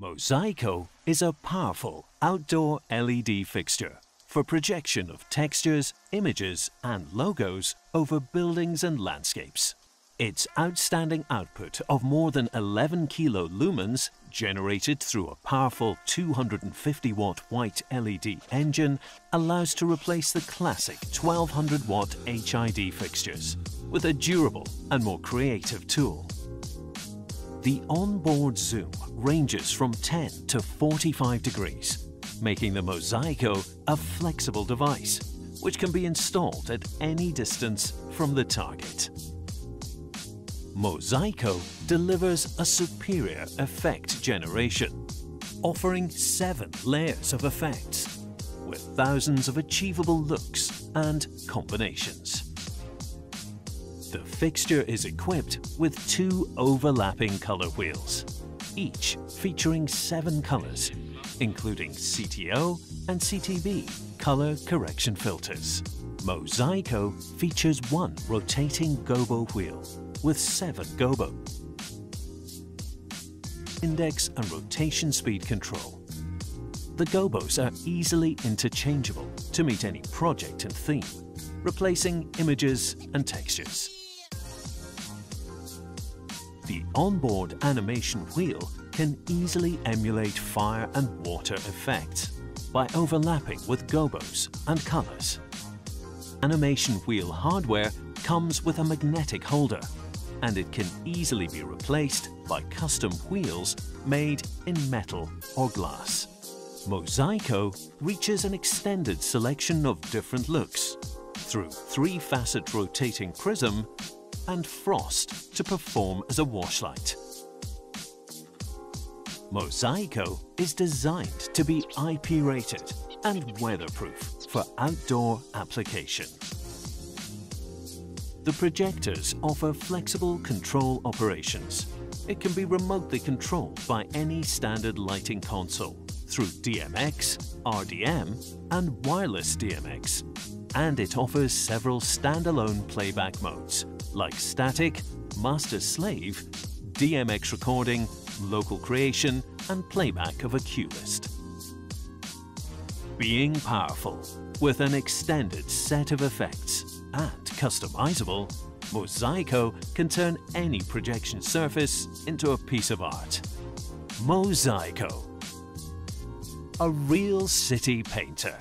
Mosaico is a powerful outdoor LED fixture for projection of textures, images and logos over buildings and landscapes. Its outstanding output of more than 11 kilo lumens generated through a powerful 250-watt white LED engine allows to replace the classic 1200-watt HID fixtures with a durable and more creative tool. The onboard zoom ranges from 10 to 45 degrees, making the Mosaico a flexible device which can be installed at any distance from the target. Mosaico delivers a superior effect generation, offering 7 layers of effects with thousands of achievable looks and combinations. The fixture is equipped with 2 overlapping color wheels, each featuring 7 colors, including CTO and CTB color correction filters. Mosaico features 1 rotating gobo wheel with 7 gobo, index and rotation speed control. The gobos are easily interchangeable to meet any project and theme, replacing images and textures. The onboard animation wheel can easily emulate fire and water effects by overlapping with gobos and colors. Animation wheel hardware comes with a magnetic holder, and it can easily be replaced by custom wheels made in metal or glass. Mosaico reaches an extended selection of different looks through 3-facet rotating prism and frost to perform as a washlight. Mosaico is designed to be IP rated and weatherproof for outdoor application. The projectors offer flexible control operations. It can be remotely controlled by any standard lighting console through DMX, RDM and wireless DMX. And it offers several standalone playback modes like static, master-slave, DMX recording, local creation and playback of a cue list. Being powerful with an extended set of effects and customizable, Mosaico can turn any projection surface into a piece of art. Mosaico, a real city painter.